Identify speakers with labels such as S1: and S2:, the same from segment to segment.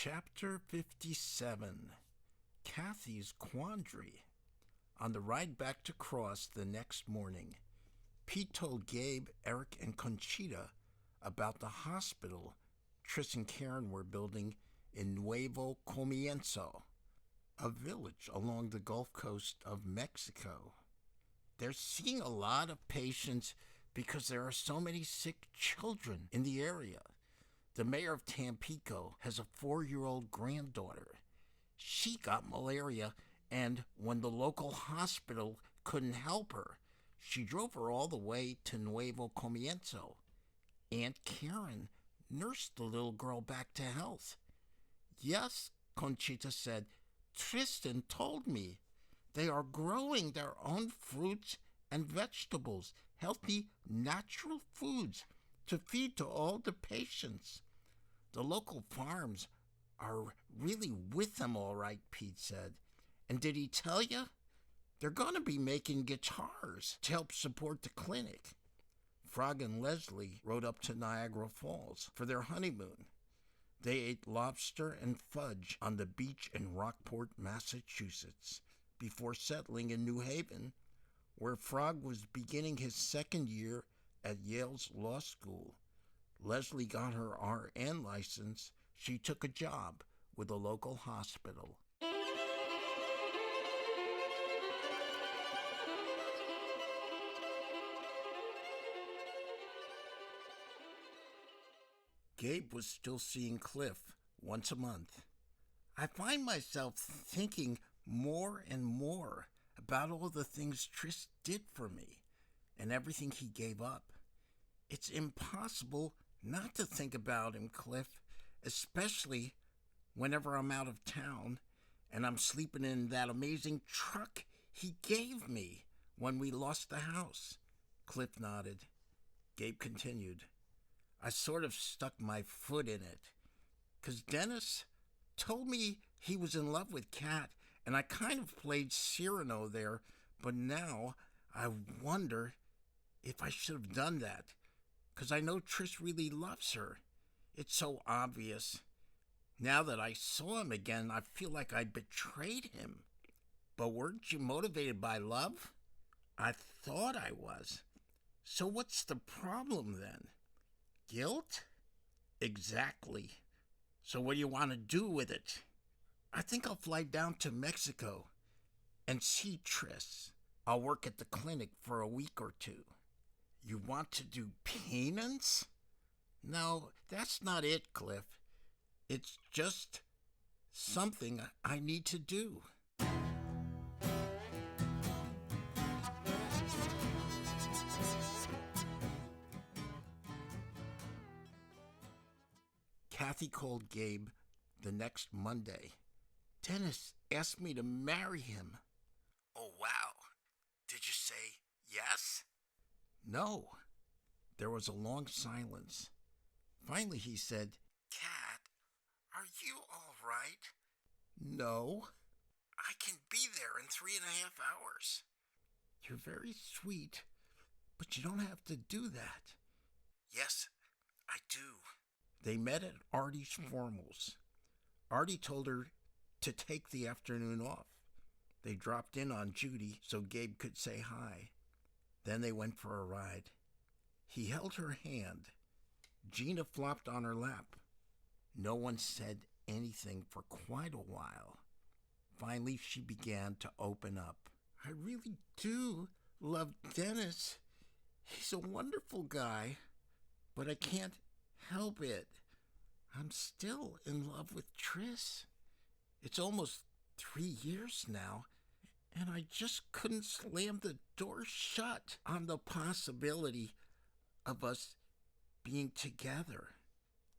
S1: Chapter 57, Cathy's Quandary. On the ride back to Cross the next morning, Pete told Gabe, Eric, and Conchita about the hospital Tris and Karen were building in Nuevo Comienzo, a village along the Gulf Coast of Mexico. They're seeing a lot of patients because there are so many sick children in the area. The mayor of Tampico has a 4-year-old granddaughter. She got malaria, and when the local hospital couldn't help her, she drove her all the way to Nuevo Comienzo. Aunt Karen nursed the little girl back to health. Yes, Conchita said, Tristan told me. They are growing their own fruits and vegetables, healthy, natural foods to feed to all the patients. The local farms are really with them all right, Pete said. And did he tell you? They're going to be making guitars to help support the clinic. Frog and Leslie rode up to Niagara Falls for their honeymoon. They ate lobster and fudge on the beach in Rockport, Massachusetts, before settling in New Haven, where Frog was beginning his second year at Yale's law school. Leslie got her RN license. She took a job with a local hospital. Gabe was still seeing Cliff once a month. I find myself thinking more and more about all the things Tris did for me and everything he gave up. It's impossible not to think about him, Cliff, especially whenever I'm out of town and I'm sleeping in that amazing truck he gave me when we lost the house. Cliff nodded. Gabe continued. I sort of stuck my foot in it, 'cause Dennis told me he was in love with Kat, and I kind of played Cyrano there, but now I wonder if I should have done that, 'cause I know Tris really loves her. It's so obvious. Now that I saw him again, I feel like I betrayed him. But weren't you motivated by love? I thought I was. So what's the problem then? Guilt? Exactly. So what do you want to do with it? I think I'll fly down to Mexico and see Tris. I'll work at the clinic for a week or two. You want to do penance? No, that's not it, Cliff. It's just something I need to do. Cathy called Gabe the next Monday. Dennis asked me to marry him. Oh, wow. Did you say yes? No. There was a long silence. Finally he said, Kat, are you all right? No. I can be there in 3.5 hours. You're very sweet, but you don't have to do that. Yes, I do. They met at Artie's formals. Artie told her to take the afternoon off. They dropped in on Judy so Gabe could say hi. Then they went for a ride. He held her hand. Gina flopped on her lap. No one said anything for quite a while. Finally, she began to open up. I really do love Dennis. He's a wonderful guy, but I can't help it. I'm still in love with Tris. It's almost 3 years now, and I just couldn't slam the door shut on the possibility of us being together.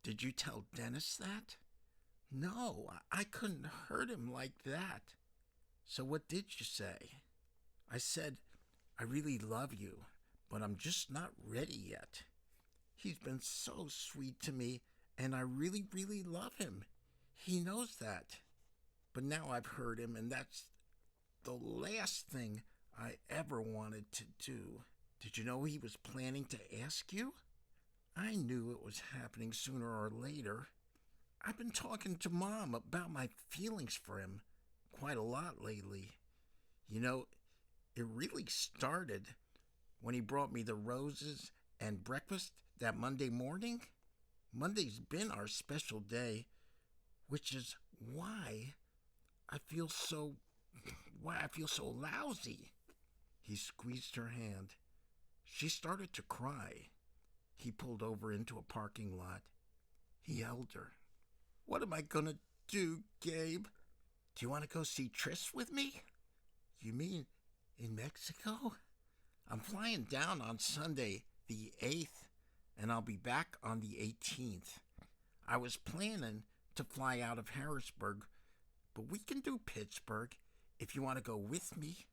S1: Did you tell Dennis that? No, I couldn't hurt him like that. So what did you say? I said, I really love you, but I'm just not ready yet. He's been so sweet to me, and I really, really love him. He knows that. But now I've hurt him, and that's the last thing I ever wanted to do. Did you know he was planning to ask you? I knew it was happening sooner or later. I've been talking to Mom about my feelings for him quite a lot lately. You know, it really started when he brought me the roses and breakfast that Monday morning. Monday's been our special day, which is I feel so why I feel so lousy. He squeezed her hand. She started to cry. He pulled over into a parking lot. He held her. What am I gonna do, Gabe? Do you want to go see Tris with me? You mean in Mexico? I'm flying down on Sunday, the 8th, and I'll be back on the 18th. I was planning to fly out of Harrisburg, but we can do Pittsburgh if you want to go with me.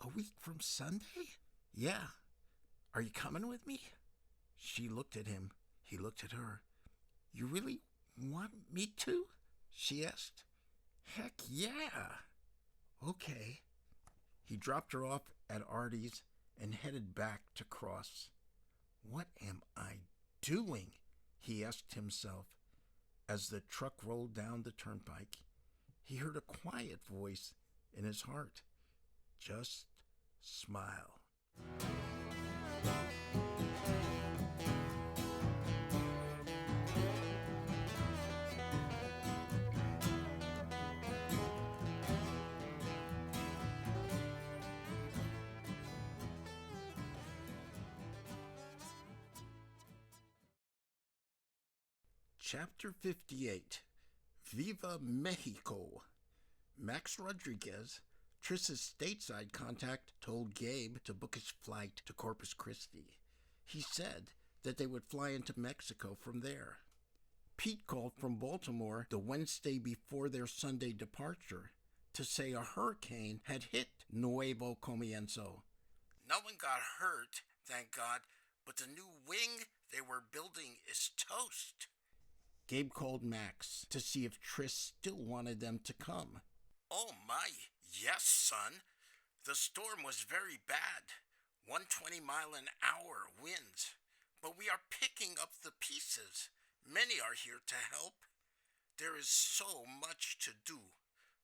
S1: A week from Sunday? Yeah. Are you coming with me? She looked at him. He looked at her. You really want me to? She asked. Heck yeah. Okay. He dropped her off at Artie's and headed back to Cross. What am I doing? He asked himself. As the truck rolled down the turnpike, he heard a quiet voice in his heart. Just smile. Chapter 58, Viva Mexico. Max Rodriguez, Tris's stateside contact, told Gabe to book his flight to Corpus Christi. He said that they would fly into Mexico from there. Pete called from Baltimore the Wednesday before their Sunday departure to say a hurricane had hit Nuevo Comienzo. No one got hurt, thank God, but the new wing they were building is toast. Gabe called Max to see if Tris still wanted them to come. Oh my, yes, son. The storm was very bad. 120-mile-an-hour winds. But we are picking up the pieces. Many are here to help. There is so much to do.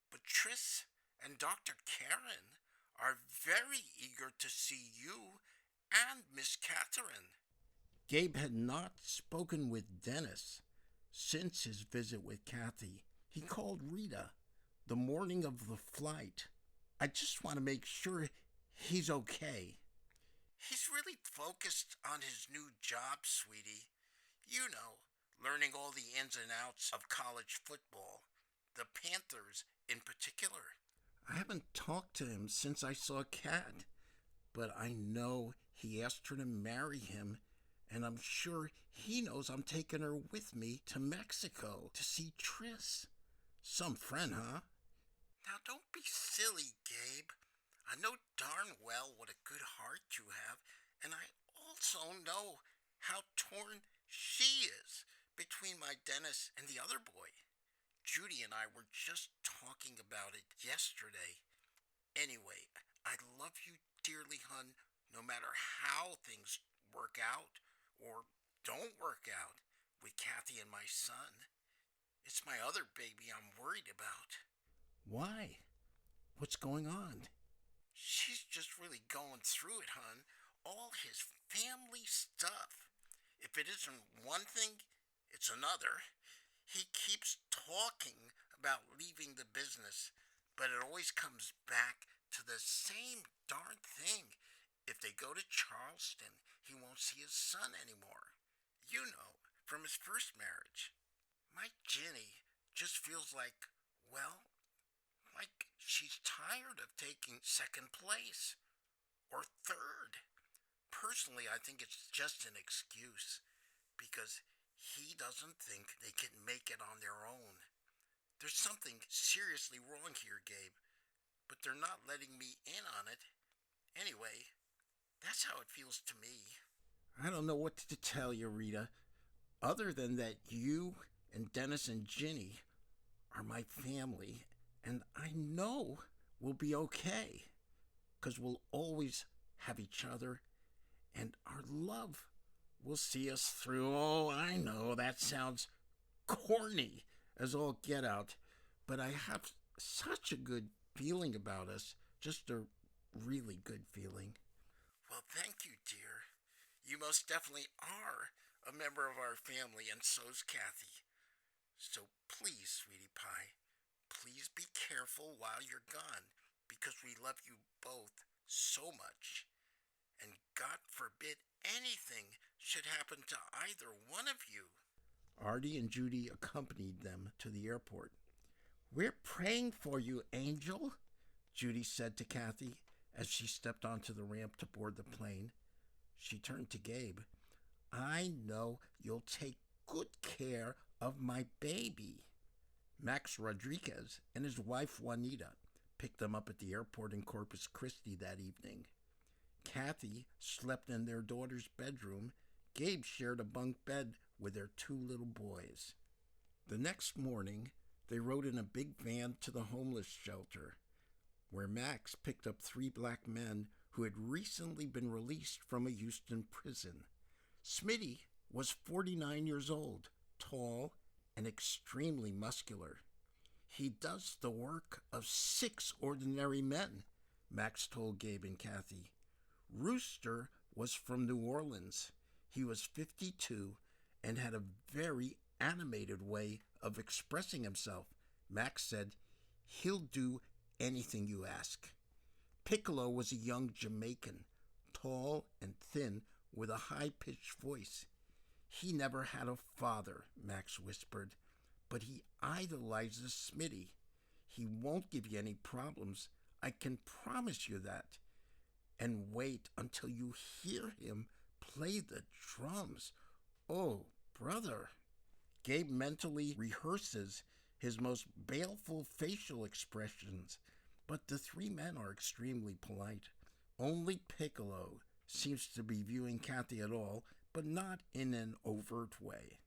S1: But Tris and Dr. Karen are very eager to see you and Miss Catherine. Gabe had not spoken with Dennis since his visit with Cathy. He called Rita the morning of the flight. I just want to make sure he's okay. He's really focused on his new job, sweetie. You know, learning all the ins and outs of college football. The Panthers in particular. I haven't talked to him since I saw Cat, but I know he asked her to marry him, and I'm sure he knows I'm taking her with me to Mexico to see Tris. Some friend, huh? Now don't be silly, Gabe. I know darn well what a good heart you have, and I also know how torn she is between my Dennis and the other boy. Judy and I were just talking about it yesterday. Anyway, I love you dearly, hun, no matter how things work out or don't work out with Cathy and my son. It's my other baby I'm worried about. Why? What's going on? She's just really going through it, hun. All his family stuff. If it isn't one thing, it's another. He keeps talking about leaving the business, but it always comes back to the same darn thing. If they go to Charleston, he won't see his son anymore. You know, from his first marriage. My Ginny just feels like, well, like she's tired of taking second place or third. Personally, I think it's just an excuse because he doesn't think they can make it on their own. There's something seriously wrong here, Gabe, but they're not letting me in on it. Anyway, that's how it feels to me. I don't know what to tell you, Rita, other than that you and Dennis and Ginny are my family, and I know we'll be okay, 'cause we'll always have each other, and our love will see us through. Oh, I know that sounds corny, as all get out, but I have such a good feeling about us, just a really good feeling. Well, thank you, dear. You most definitely are a member of our family, and so's Cathy. So please, sweetie pie, please be careful while you're gone, because we love you both so much. And God forbid anything should happen to either one of you. Artie and Judy accompanied them to the airport. We're praying for you, Angel, Judy said to Cathy as she stepped onto the ramp to board the plane. She turned to Gabe. I know you'll take good care of my baby. Max Rodriguez and his wife Juanita picked them up at the airport in Corpus Christi that evening. Cathy slept in their daughter's bedroom. Gabe shared a bunk bed with their two little boys. The next morning, they rode in a big van to the homeless shelter, where Max picked up 3 black men who had recently been released from a Houston prison. Smitty was 49 years old, tall, and extremely muscular. He does the work of 6 ordinary men, Max told Gabe and Cathy. Rooster was from New Orleans. He was 52 and had a very animated way of expressing himself. Max said, he'll do anything you ask. Piccolo was a young Jamaican, tall and thin with a high-pitched voice. He never had a father, Max whispered, but he idolizes Smitty. He won't give you any problems. I can promise you that. And wait until you hear him play the drums. Oh, brother. Gabe mentally rehearses his most baleful facial expressions, but the 3 men are extremely polite. Only Piccolo seems to be viewing Cathy at all, but not in an overt way.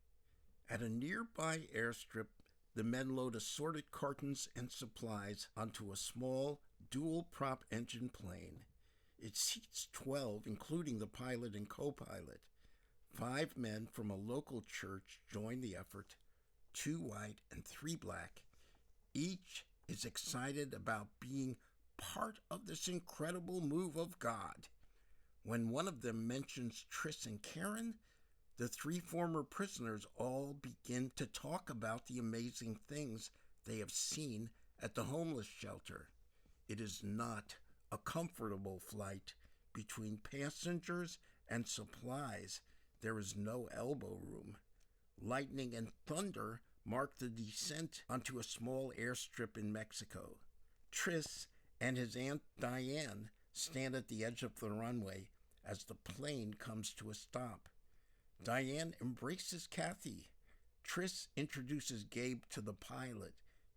S1: At a nearby airstrip, the men load assorted cartons and supplies onto a small, dual-prop engine plane. It seats 12, including the pilot and co-pilot. 5 men from a local church join the effort, 2 white and 3 black. Each is excited about being part of this incredible move of God. When one of them mentions Tris and Karen, the 3 former prisoners all begin to talk about the amazing things they have seen at the homeless shelter. It is not a comfortable flight. Between passengers and supplies, there is no elbow room. Lightning and thunder mark the descent onto a small airstrip in Mexico. Tris and his Aunt Diane stand at the edge of the runway as the plane comes to a stop. Diane embraces Cathy. Tris introduces Gabe to the pilot,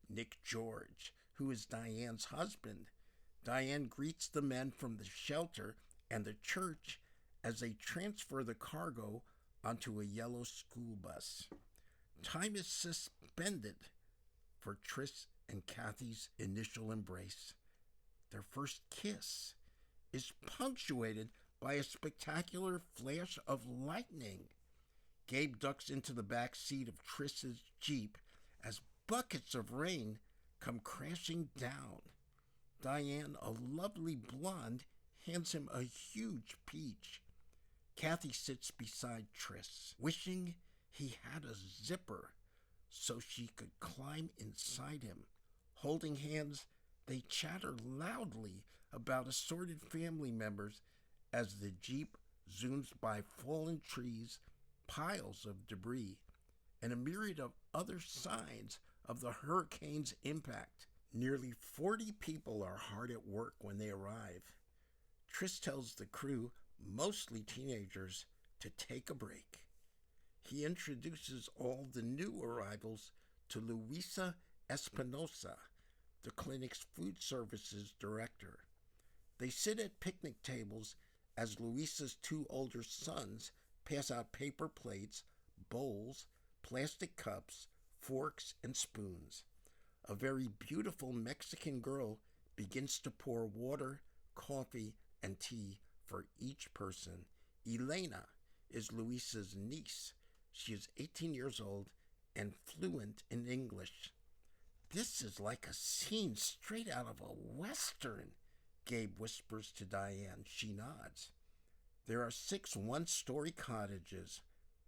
S1: Nick George, who is Diane's husband. Diane greets the men from the shelter and the church as they transfer the cargo onto a yellow school bus. Time is suspended for Tris and Cathy's initial embrace. Their first kiss is punctuated by a spectacular flash of lightning. Gabe ducks into the back seat of Tris's Jeep as buckets of rain come crashing down. Diane, a lovely blonde, hands him a huge peach. Cathy sits beside Tris, wishing he had a zipper so she could climb inside him. Holding hands, they chatter loudly about assorted family members as the Jeep zooms by fallen trees, piles of debris, and a myriad of other signs of the hurricane's impact. Nearly 40 people are hard at work when they arrive. Tris tells the crew, mostly teenagers, to take a break. He introduces all the new arrivals to Luisa Espinosa, the clinic's food services director. They sit at picnic tables as Luisa's 2 older sons pass out paper plates, bowls, plastic cups, forks, and spoons. A very beautiful Mexican girl begins to pour water, coffee, and tea for each person. Elena is Luisa's niece. She is 18 years old and fluent in English. "This is like a scene straight out of a Western," Gabe whispers to Diane. She nods. There are 6 one-story cottages,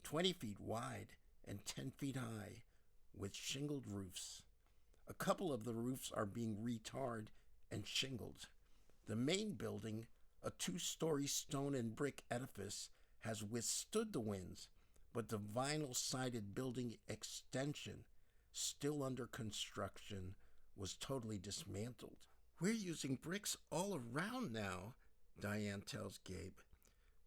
S1: 20 feet wide and 10 feet high, with shingled roofs. A couple of the roofs are being retarred and shingled. The main building, a 2-story stone and brick edifice, has withstood the winds, but the vinyl-sided building extension, still under construction, was totally dismantled. "We're using bricks all around now," Diane tells Gabe.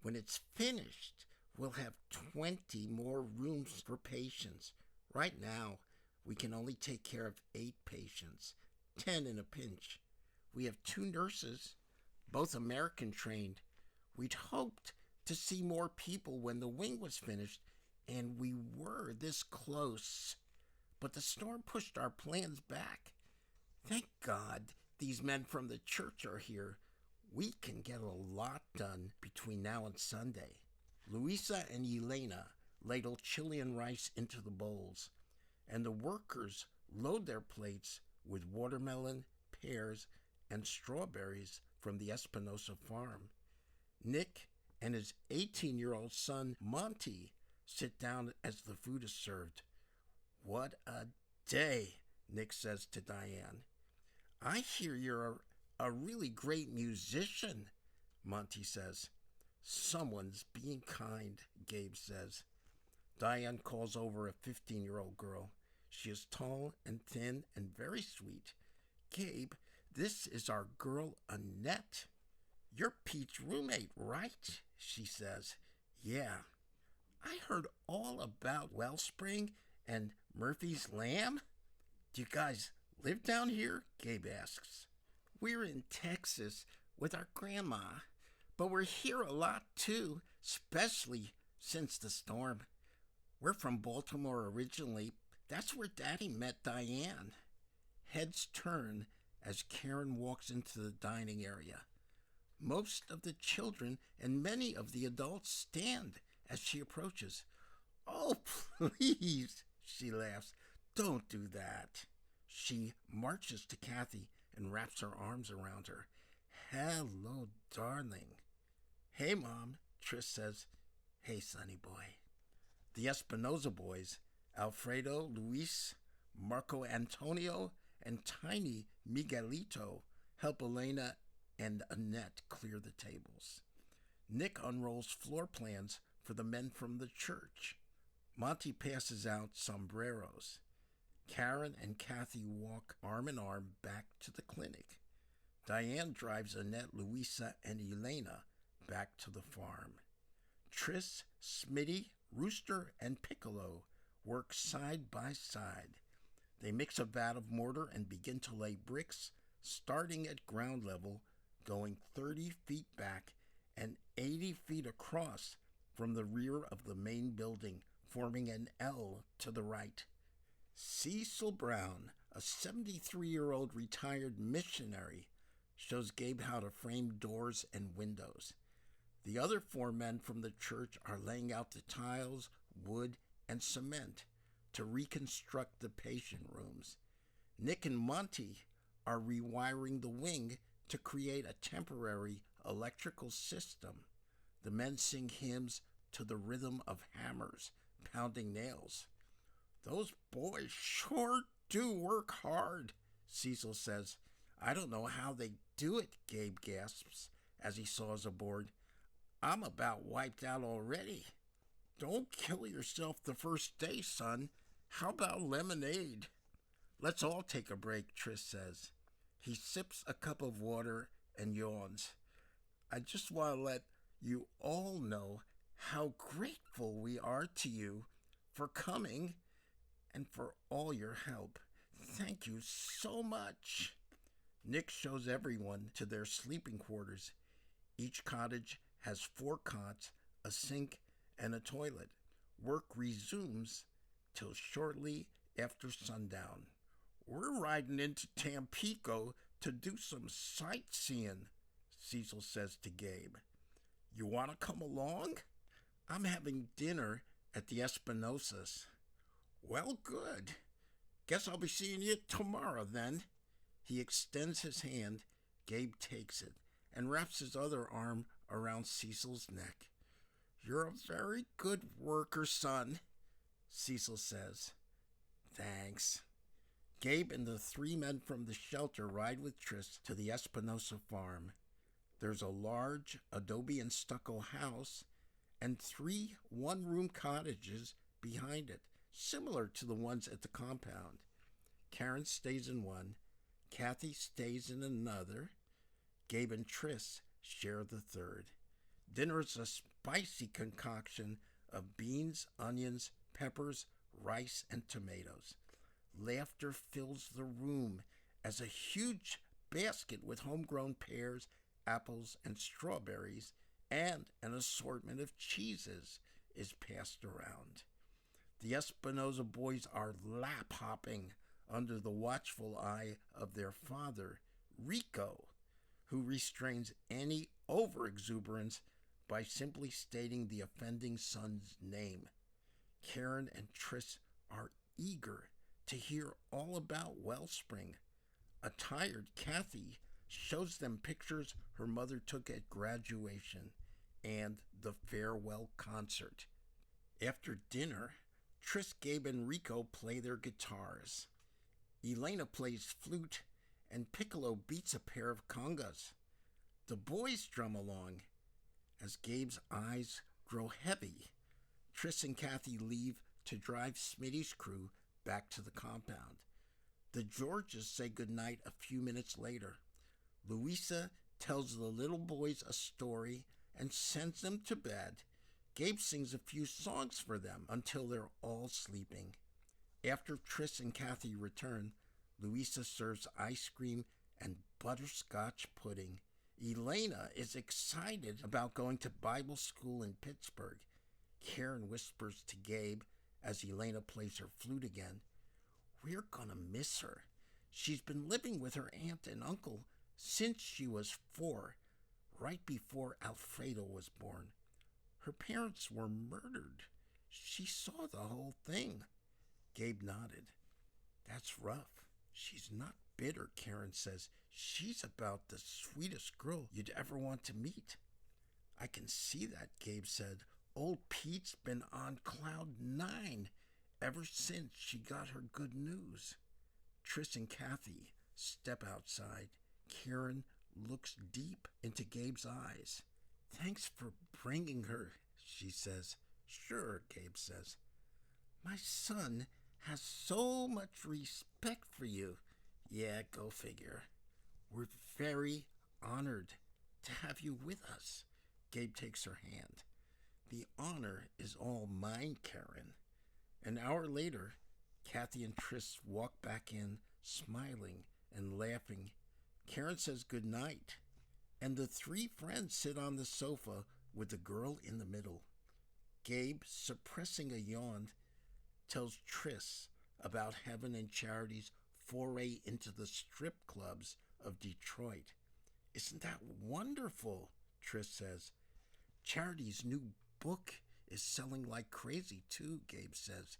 S1: "When it's finished, we'll have 20 more rooms for patients. Right now, we can only take care of 8 patients, 10 in a pinch. We have 2 nurses, both American trained. We'd hoped to see more people when the wing was finished, and we were this close. But the storm pushed our plans back. Thank God these men from the church are here. We can get a lot done between now and Sunday." Luisa and Elena ladle Chilean rice into the bowls, and the workers load their plates with watermelon, pears, and strawberries from the Espinosa farm. Nick and his 18-year-old son, Monty, sit down as the food is served. "What a day," Nick says to Diane. "I hear you're a really great musician," Monty says. "Someone's being kind," Gabe says. Diane calls over a 15-year-old girl. She is tall and thin and very sweet. "Gabe, this is our girl Annette." "You're Pete's roommate, right?" she says. "Yeah." "I heard all about Wellspring and Murphy's Lamb. Do you guys live down here?" Gabe asks. "We're in Texas with our grandma, but we're here a lot too, especially since the storm. We're from Baltimore originally. That's where Daddy met Diane." Heads turn as Karen walks into the dining area. Most of the children and many of the adults stand as she approaches. "Oh, please," she laughs. "Don't do that." She marches to Cathy and wraps her arms around her. "Hello, darling." "Hey, Mom," Trish says. "Hey, sonny boy." The Espinosa boys, Alfredo, Luis, Marco Antonio, and tiny Miguelito, help Elena and Annette clear the tables. Nick unrolls floor plans for the men from the church. Monty passes out sombreros. Karen and Cathy walk arm in arm back to the clinic. Diane drives Annette, Luisa, and Elena back to the farm. Tris, Smitty, Rooster, and Piccolo work side by side. They mix a vat of mortar and begin to lay bricks, starting at ground level, going 30 feet back and 80 feet across from the rear of the main building, forming an L to the right. Cecil Brown, a 73-year-old retired missionary, shows Gabe how to frame doors and windows. The other 4 men from the church are laying out the tiles, wood, and cement to reconstruct the patient rooms. Nick and Monty are rewiring the wing to create a temporary electrical system. The men sing hymns to the rhythm of hammers pounding nails. "Those boys sure do work hard," Cecil says. "I don't know how they do it," Gabe gasps as he saws a board. "I'm about wiped out already." "Don't kill yourself the first day, son. How about lemonade?" "Let's all take a break," Tris says. He sips a cup of water and yawns. "I just want to let you all know how grateful we are to you for coming and for all your help. Thank you so much." Nick shows everyone to their sleeping quarters. Each cottage has 4 cots, a sink, and a toilet. Work resumes till shortly after sundown. "We're riding into Tampico to do some sightseeing," Cecil says to Gabe. "You want to come along? I'm having dinner at the Espinosas." Well, good. Guess I'll be seeing you tomorrow then. He extends his hand. Gabe takes it and wraps his other arm around Cecil's neck. You're a very good worker, son, Cecil says. Thanks. Gabe and the three men from the shelter ride with Tris to the Espinosa farm. There's a large adobe and stucco house and 3 one-room cottages behind it, similar to the ones at the compound. Karen stays in one, Cathy stays in another. Gabe and Tris share the third. Dinner is a spicy concoction of beans, onions, peppers, rice, and tomatoes. Laughter fills the room as a huge basket with homegrown pears, apples, and strawberries, and an assortment of cheeses is passed around. The Espinosa boys are lap-hopping under the watchful eye of their father, Rico, who restrains any overexuberance by simply stating the offending son's name. Karen and Tris are eager to hear all about Wellspring. A tired Cathy shows them pictures her mother took at graduation and the farewell concert. After dinner, Tris, Gabe, and Rico play their guitars. Elena plays flute, and Piccolo beats a pair of congas. The boys drum along. As Gabe's eyes grow heavy, Tris and Cathy leave to drive Smitty's crew back to the compound. The Georges say goodnight a few minutes later. Louisa tells the little boys a story and sends them to bed. Gabe sings a few songs for them until they're all sleeping. After Tris and Cathy return, Louisa serves ice cream and butterscotch pudding. Elena is excited about going to Bible school in Pittsburgh. Karen whispers to Gabe as Elena plays her flute again, "We're gonna miss her. She's been living with her aunt and uncle since she was 4, right before Alfredo was born. Her parents were murdered. She saw the whole thing." Gabe nodded. "That's rough. She's not bitter," Karen says. "She's about the sweetest girl you'd ever want to meet." "I can see that," Gabe said. "Old Pete's been on cloud 9 ever since she got her good news." Tris and Cathy step outside. Karen looks deep into Gabe's eyes. "Thanks for bringing her," she says. "Sure," Gabe says. "My son has so much respect for you." "Yeah, go figure." "We're very honored to have you with us." Gabe takes her hand. "The honor is all mine, Karen." An hour later, Cathy and Tris walk back in, smiling and laughing. Karen says goodnight, and the 3 friends sit on the sofa with the girl in the middle. Gabe, suppressing a yawn, tells Tris about Heaven and Charity's foray into the strip clubs of Detroit. "Isn't that wonderful?" Tris says. "Charity's new book is selling like crazy too," Gabe says.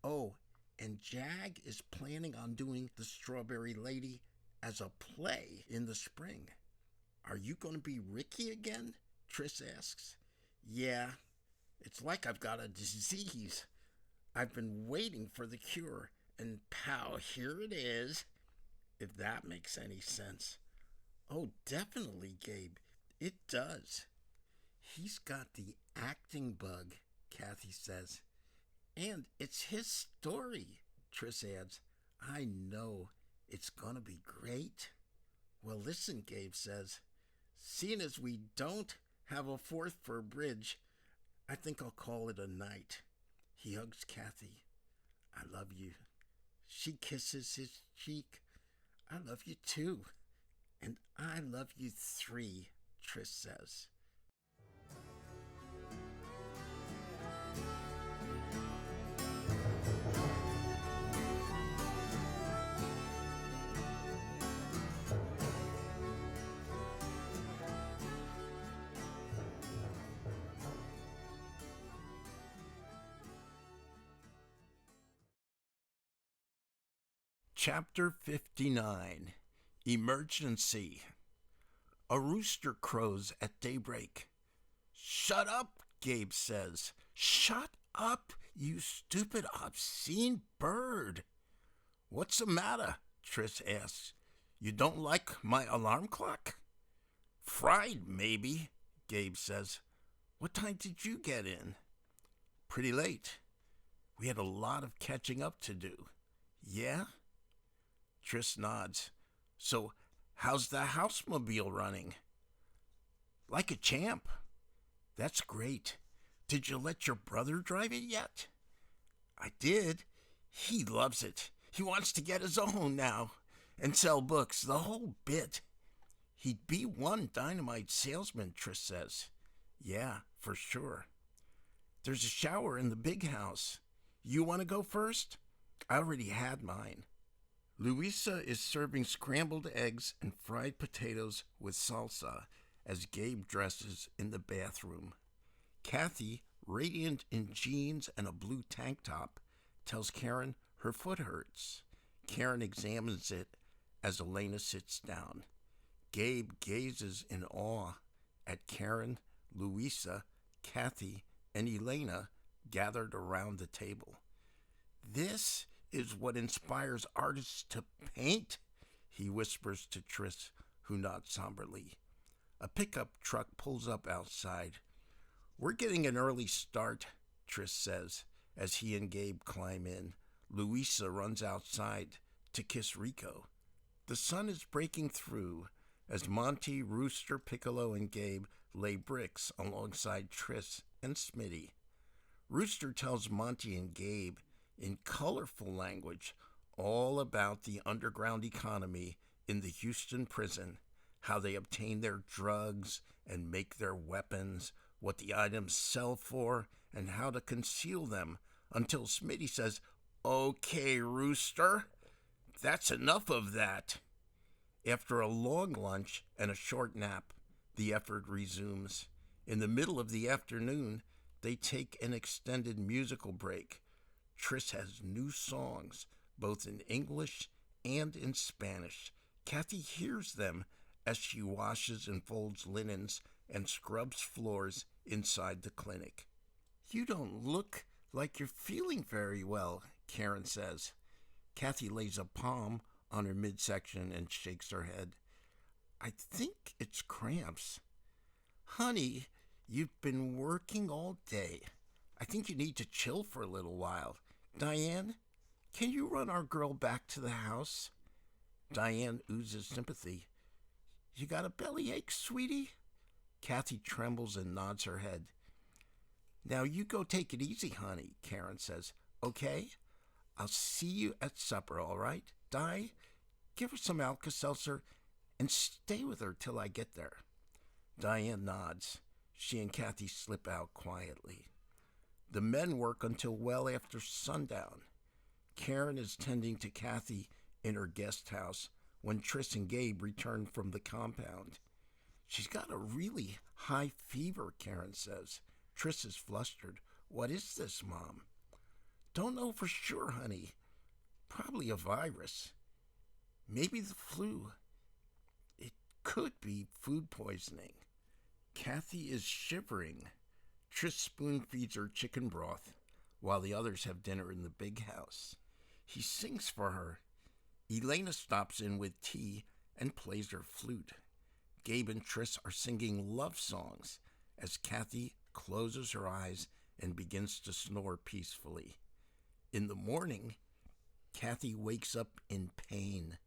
S1: "Oh, and Jag is planning on doing The Strawberry Lady as a play in the spring." "Are you going to be Ricky again?" Tris asks. "Yeah, it's like I've got a disease. I've been waiting for the cure, and pow, here it is." If that makes any sense. "Oh, definitely, Gabe. It does." "He's got the acting bug," Cathy says. "And it's his story," Tris adds. "I know. It's gonna be great." "Well, listen," Gabe says. "Seeing as we don't have a 4th for bridge, I think I'll call it a night." He hugs Cathy. "I love you." She kisses his cheek. "I love you too." "And I love you 3, Tris says. Chapter 59. Emergency. A rooster crows at daybreak. "Shut up," Gabe says. "Shut up, you stupid, obscene bird." "What's the matter?" Triss asks. "You don't like my alarm clock?" "Fried, maybe," Gabe says. "What time did you get in?" "Pretty late. We had a lot of catching up to do." "Yeah?" Triss nods. "So, how's the housemobile running?" "Like a champ." "That's great. Did you let your brother drive it yet?" "I did. He loves it. He wants to get his own now and sell books, the whole bit." "He'd be one dynamite salesman," Triss says. "Yeah, for sure." "There's a shower in the big house. You want to go first?" "I already had mine." Louisa is serving scrambled eggs and fried potatoes with salsa as Gabe dresses in the bathroom. Cathy, radiant in jeans and a blue tank top, tells Karen her foot hurts. Karen examines it as Elena sits down. Gabe gazes in awe at Karen, Louisa, Cathy, and Elena gathered around the table. "This is what inspires artists to paint," he whispers to Triss, who nods somberly. A pickup truck pulls up outside. "We're getting an early start," Triss says, as he and Gabe climb in. Louisa runs outside to kiss Rico. The sun is breaking through as Monty, Rooster, Piccolo, and Gabe lay bricks alongside Triss and Smitty. Rooster tells Monty and Gabe in colorful language all about the underground economy in the Houston prison, how they obtain their drugs and make their weapons, what the items sell for, and how to conceal them, until Smitty says, "Okay, Rooster, that's enough of that." After a long lunch and a short nap, the effort resumes. In the middle of the afternoon, they take an extended musical break. Triss has new songs, both in English and in Spanish. Cathy hears them as she washes and folds linens and scrubs floors inside the clinic. "You don't look like you're feeling very well," Karen says. Cathy lays a palm on her midsection and shakes her head. "I think it's cramps." "Honey, you've been working all day. I think you need to chill for a little while. Diane, can you run our girl back to the house?" Diane oozes sympathy. "You got a bellyache, sweetie?" Cathy trembles and nods her head. "Now you go take it easy, honey," Karen says. "Okay? I'll see you at supper, all right? Di, give her some Alka-Seltzer and stay with her till I get there." Diane nods. She and Cathy slip out quietly. The men work until well after sundown. Karen is tending to Cathy in her guest house when Triss and Gabe return from the compound. "She's got a really high fever," Karen says. Triss is flustered. "What is this, Mom?" "Don't know for sure, honey. Probably a virus. Maybe the flu. It could be food poisoning." Cathy is shivering. Triss spoon feeds her chicken broth while the others have dinner in the big house. He sings for her. Elena stops in with tea and plays her flute. Gabe and Triss are singing love songs as Cathy closes her eyes and begins to snore peacefully. In the morning, Cathy wakes up in pain.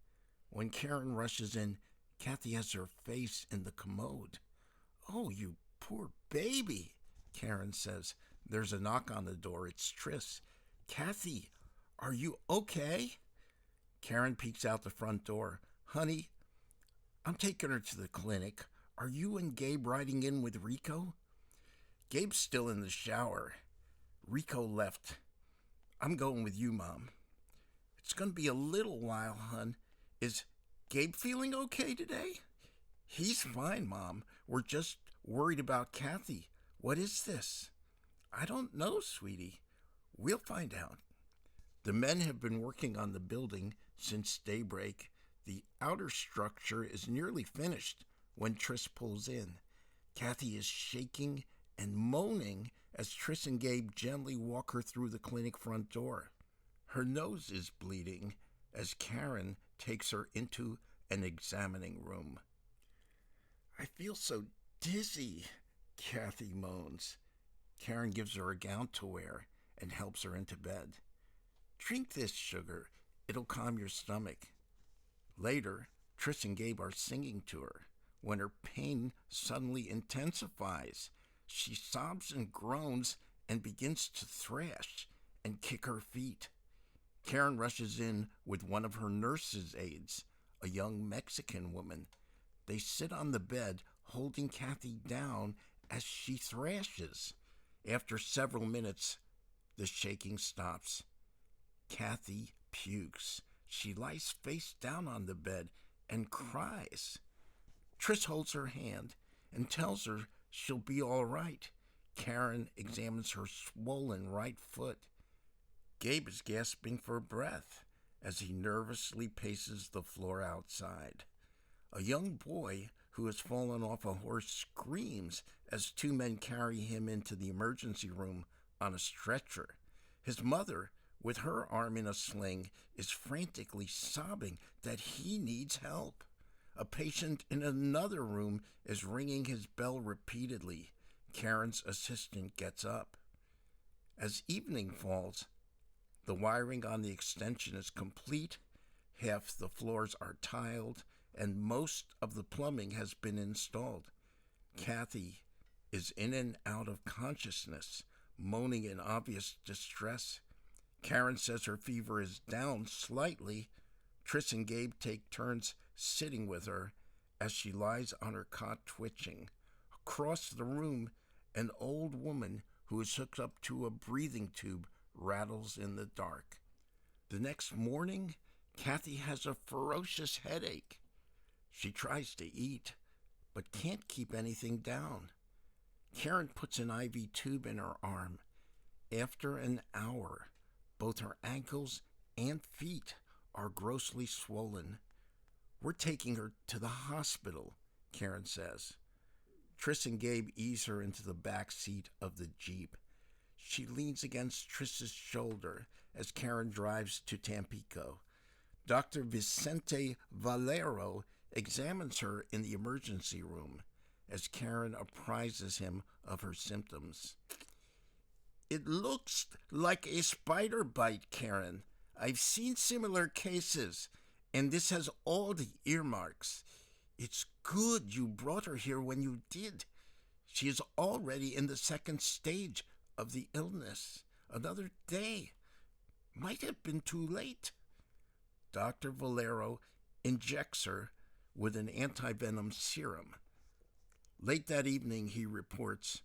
S1: When Karen rushes in, Cathy has her face in the commode. "Oh, you poor baby," Karen says. There's a knock on the door. It's Triss. "Cathy, are you okay?" Karen peeks out the front door. "Honey, I'm taking her to the clinic. Are you and Gabe riding in with Rico?" "Gabe's still in the shower. Rico left. I'm going with you, Mom." "It's going to be a little while, hon. Is Gabe feeling okay today?" "He's fine, Mom. We're just worried about Cathy. What is this?" "I don't know, sweetie. We'll find out." The men have been working on the building since daybreak. The outer structure is nearly finished when Triss pulls in. Cathy is shaking and moaning as Triss and Gabe gently walk her through the clinic front door. Her nose is bleeding as Karen takes her into an examining room. "I feel so dizzy," Cathy moans. Karen gives her a gown to wear and helps her into bed. "Drink this, sugar. It'll calm your stomach." Later, Triss and Gabe are singing to her when her pain suddenly intensifies. She sobs and groans and begins to thrash and kick her feet. Karen rushes in with one of her nurse's aides, a young Mexican woman. They sit on the bed, holding Cathy down as she thrashes. After several minutes, the shaking stops. Cathy pukes. She lies face down on the bed and cries. Triss holds her hand and tells her she'll be all right. Karen examines her swollen right foot. Gabe is gasping for breath as he nervously paces the floor outside. A young boy who has fallen off a horse screams as two men carry him into the emergency room on a stretcher. His mother, with her arm in a sling, is frantically sobbing that he needs help. A patient in another room is ringing his bell repeatedly. Karen's assistant gets up. As evening falls, the wiring on the extension is complete, half the floors are tiled, and most of the plumbing has been installed. Cathy is in and out of consciousness, moaning in obvious distress. Karen says her fever is down slightly. Triss and Gabe take turns sitting with her as she lies on her cot twitching. Across the room, an old woman who is hooked up to a breathing tube rattles in the dark. The next morning, Cathy has a ferocious headache. She tries to eat, but can't keep anything down. Karen puts an IV tube in her arm. After an hour, both her ankles and feet are grossly swollen. "We're taking her to the hospital," Karen says. Triss and Gabe ease her into the back seat of the Jeep. She leans against Triss's shoulder as Karen drives to Tampico. Dr. Vicente Valero examines her in the emergency room as Karen apprises him of her symptoms. "It looks like a spider bite, Karen. I've seen similar cases, and this has all the earmarks. It's good you brought her here when you did. She is already in the second stage of the illness. Another day might have been too late." Dr. Valero injects her with an antivenom serum. Late that evening, he reports,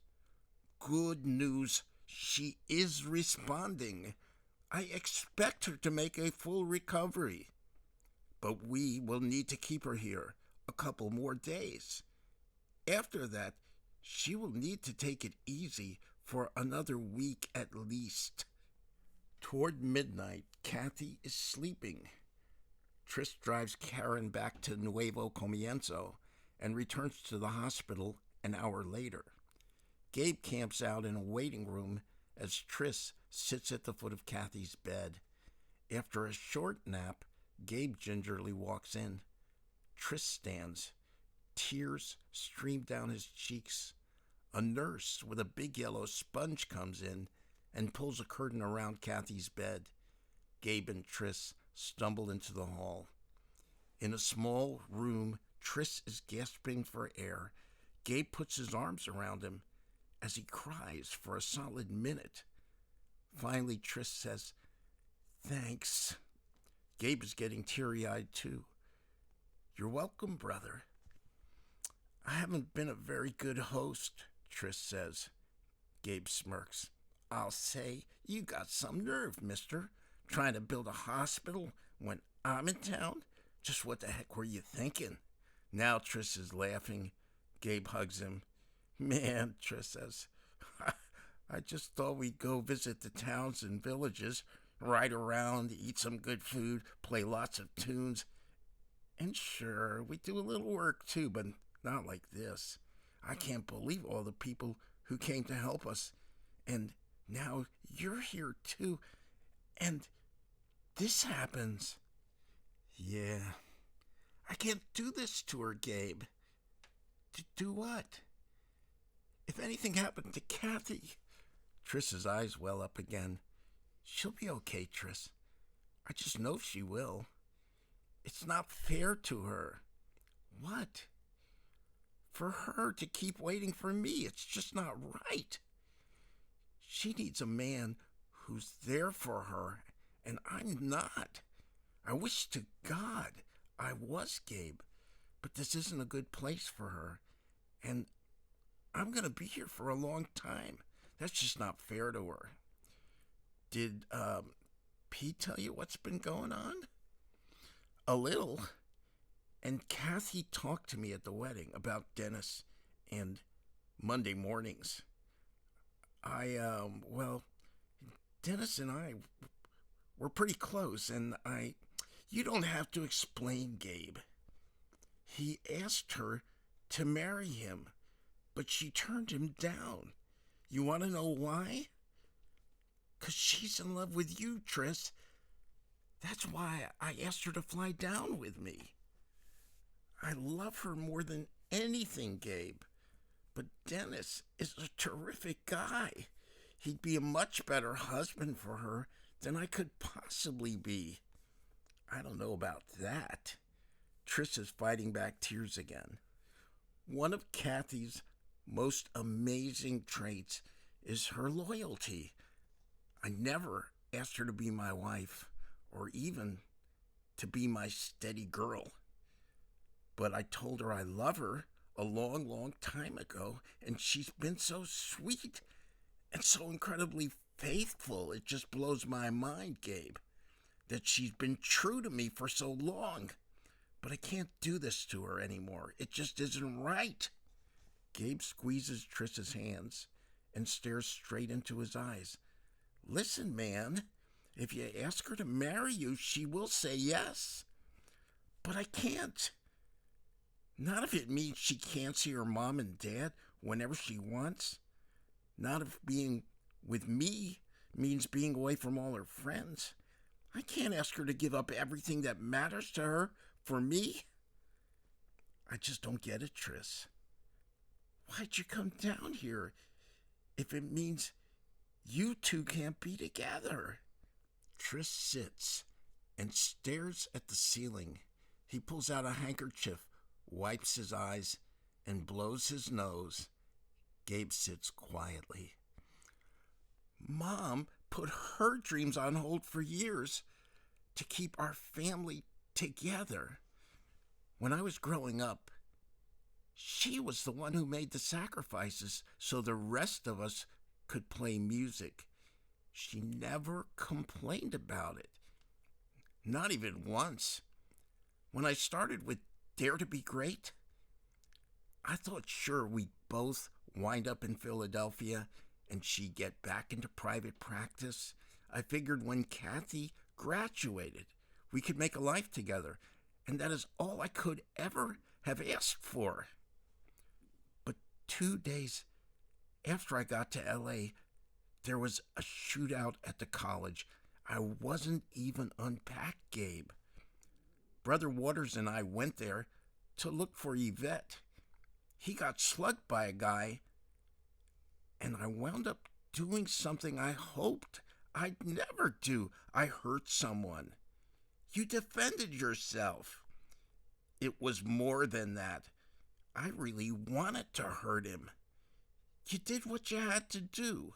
S1: "Good news, she is responding. I expect her to make a full recovery. But we will need to keep her here a couple more days. After that, she will need to take it easy for another week at least." Toward midnight, Cathy is sleeping. Triss drives Karen back to Nuevo Comienzo and returns to the hospital an hour later. Gabe camps out in a waiting room as Triss sits at the foot of Cathy's bed. After a short nap, Gabe gingerly walks in. Triss stands. Tears stream down his cheeks. A nurse with a big yellow sponge comes in and pulls a curtain around Cathy's bed. Gabe and Triss stumble into the hall. In a small room, Triss is gasping for air. Gabe puts his arms around him as he cries for a solid minute. Finally, Triss says, "Thanks." Gabe is getting teary-eyed too. "You're welcome, brother." "I haven't been a very good host," Triss says. Gabe smirks. "I'll say, you got some nerve, mister. Trying to build a hospital when I'm in town? Just what the heck were you thinking?" Now Triss is laughing. Gabe hugs him. "Man," Triss says, "I just thought we'd go visit the towns and villages ride around, eat some good food, play lots of tunes. And sure, we do a little work too, but not like this. I can't believe all the people who came to help us. And now you're here too. And this happens. Yeah. I can't do this to her, Gabe. To do what? If anything happened to Cathy... Triss's eyes well up again. She'll be okay, Triss. I just know she will. It's not fair to her. What? For her to keep waiting for me, it's just not right. She needs a man who's there for her, and I'm not. I wish to God I was, Gabe, but this isn't a good place for her, and I'm going to be here for a long time. That's just not fair to her. Did Pete tell you what's been going on? A little. And Cathy talked to me at the wedding about Dennis and Monday mornings. Dennis and I were pretty close, and you don't have to explain, Gabe. He asked her to marry him, but she turned him down. You want to know why? 'Cause she's in love with you, Triss. That's why I asked her to fly down with me. I love her more than anything, Gabe. But Dennis is a terrific guy. He'd be a much better husband for her than I could possibly be. I don't know about that. Triss is fighting back tears again. One of Cathy's most amazing traits is her loyalty. I never asked her to be my wife or even to be my steady girl. But I told her I love her a long, long time ago, and she's been so sweet and so incredibly faithful. It just blows my mind, Gabe, that she's been true to me for so long. But I can't do this to her anymore. It just isn't right. Gabe squeezes Triss's hands and stares straight into his eyes. Listen, man, if you ask her to marry you, she will say yes. But I can't. Not if it means she can't see her mom and dad whenever she wants. Not if being with me means being away from all her friends. I can't ask her to give up everything that matters to her for me. I just don't get it, Triss. Why'd you come down here if it means you two can't be together? Triss sits and stares at the ceiling. He pulls out a handkerchief, wipes his eyes, and blows his nose. Gabe sits quietly. Mom put her dreams on hold for years to keep our family together. When I was growing up, she was the one who made the sacrifices so the rest of us could play music. She never complained about it. Not even once. When I started with Dare to Be Great, I thought sure we'd both wind up in Philadelphia and she'd get back into private practice. I figured when Cathy graduated, we could make a life together, and that is all I could ever have asked for. But 2 days after I got to L.A., there was a shootout at the college. I wasn't even unpacked, Gabe. Brother Waters and I went there to look for Yvette. He got slugged by a guy, and I wound up doing something I hoped I'd never do. I hurt someone. You defended yourself. It was more than that. I really wanted to hurt him. You did what you had to do.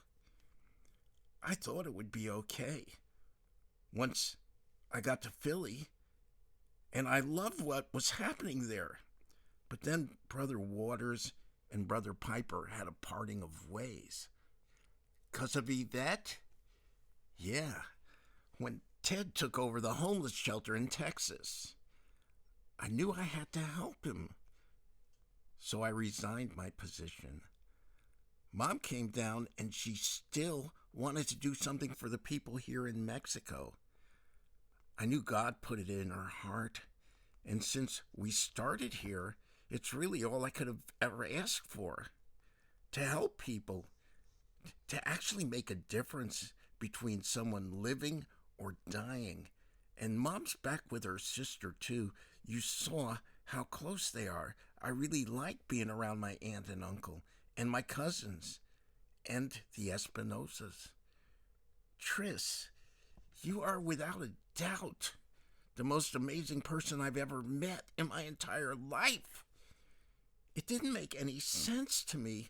S1: I thought it would be okay. Once I got to Philly, and I loved what was happening there. But then Brother Waters and Brother Piper had a parting of ways. 'Cause of Yvette? Yeah, when Ted took over the homeless shelter in Texas. I knew I had to help him. So I resigned my position. Mom came down and she still wanted to do something for the people here in Mexico. I knew God put it in her heart, and since we started here, it's really all I could have ever asked for. To help people, to actually make a difference between someone living or dying. And Mom's back with her sister, too. You saw how close they are. I really like being around my aunt and uncle, and my cousins, and the Espinosas. Tris, you are without a doubt the most amazing person I've ever met in my entire life. It didn't make any sense to me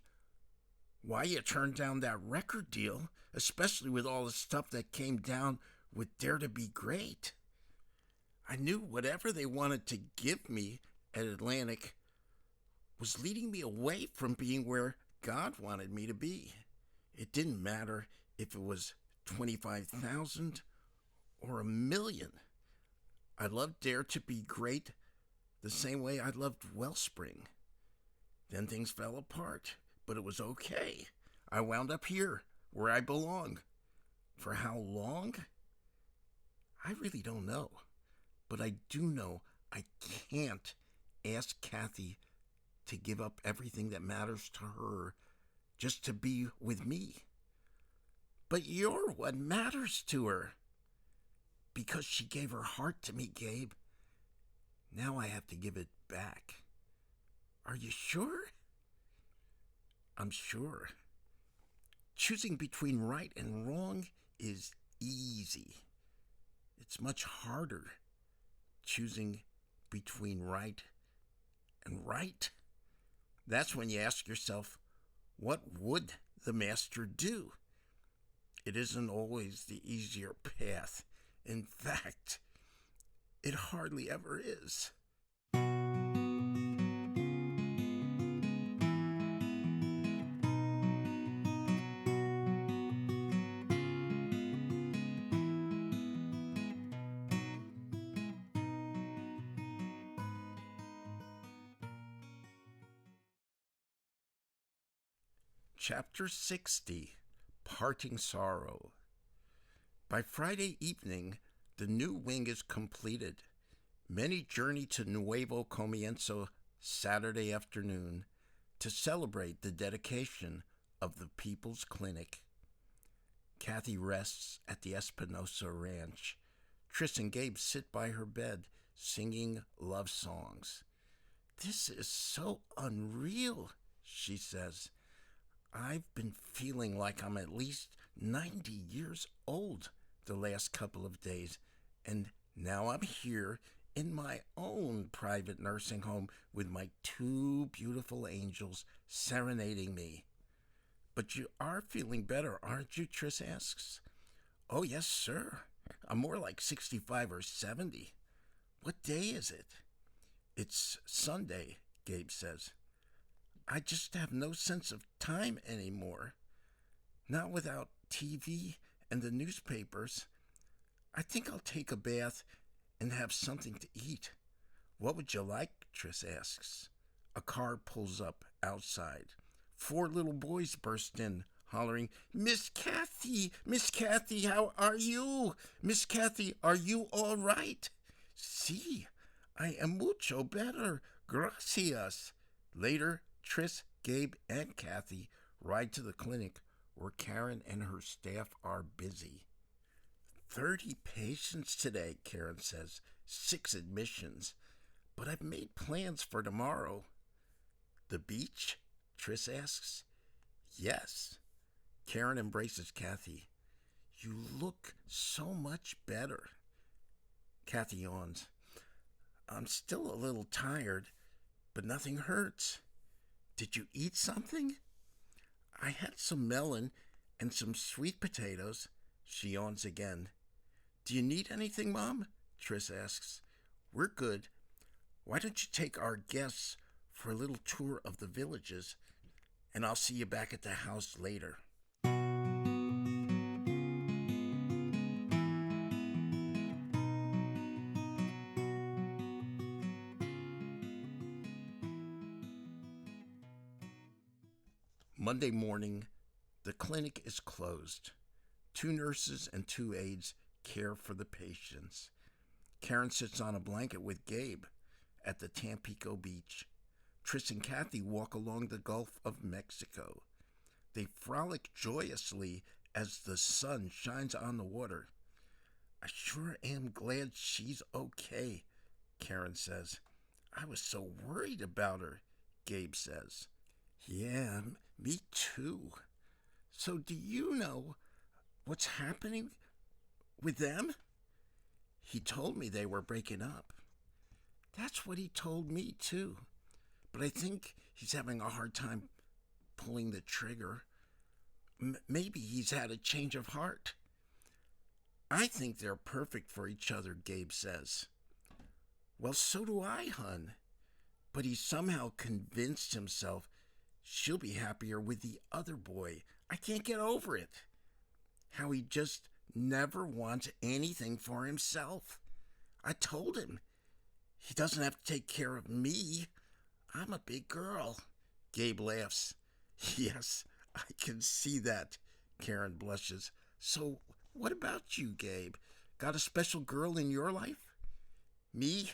S1: why you turned down that record deal, especially with all the stuff that came down with Dare to Be Great. I knew whatever they wanted to give me at Atlantic was leading me away from being where God wanted me to be. It didn't matter if it was 25,000 or 1,000,000. I loved Dare to Be Great the same way I loved Wellspring. Then things fell apart, but it was okay. I wound up here, where I belong. For how long? I really don't know. But I do know I can't ask Cathy to give up everything that matters to her just to be with me. But you're what matters to her. Because she gave her heart to me, Gabe. Now I have to give it back. Are you sure? I'm sure. Choosing between right and wrong is easy. It's much harder choosing between right and right. That's when you ask yourself, what would the master do? It isn't always the easier path. In fact, it hardly ever is. Chapter 60, Parting Sorrow. By Friday evening, the new wing is completed. Many journey to Nuevo Comienzo Saturday afternoon to celebrate the dedication of the People's Clinic. Cathy rests at the Espinosa Ranch. Tris and Gabe sit by her bed, singing love songs. "This is so unreal," she says. "I've been feeling like I'm at least 90 years old the last couple of days, and now I'm here in my own private nursing home with my two beautiful angels serenading me." "But you are feeling better, aren't you?" Tris asks. "Oh, yes, sir. I'm more like 65 or 70. What day is it?" "It's Sunday," Gabe says. "I just have no sense of time anymore. Not without TV and the newspapers. I think I'll take a bath and have something to eat." "What would you like?" Tris asks. A car pulls up outside. 4 little boys burst in, hollering, Miss Cathy, how are you? Miss Cathy, are you all right?" "Sí, I am mucho better, gracias." Later, Tris, Gabe, and Cathy ride to the clinic where Karen and her staff are busy. 30 patients today, Karen says. 6 admissions. But I've made plans for tomorrow. "The beach?" Tris asks. "Yes." Karen embraces Cathy. "You look so much better." Cathy yawns. "I'm still a little tired, but nothing hurts. Did you eat something?" "I had some melon and some sweet potatoes." She yawns again. "Do you need anything, Mom?" Tris asks. "We're good. Why don't you take our guests for a little tour of the villages, and I'll see you back at the house later." Monday morning, the clinic is closed. 2 nurses and 2 aides care for the patients. Karen sits on a blanket with Gabe at the Tampico beach. Tris and Cathy walk along the Gulf of Mexico. They frolic joyously as the sun shines on the water. I sure am glad she's okay, Karen says. I was so worried about her, Gabe says. Yeah, me too. So do you know what's happening with them? He told me they were breaking up. That's what he told me too. But I think he's having a hard time pulling the trigger. Maybe he's had a change of heart. I think they're perfect for each other, Gabe says. Well, so do I, hun. But he somehow convinced himself she'll be happier with the other boy. I can't get over it. How he just never wants anything for himself. I told him he doesn't have to take care of me. I'm a big girl. Gabe laughs. Yes, I can see that. Karen blushes. So what about you, Gabe? Got a special girl in your life? Me?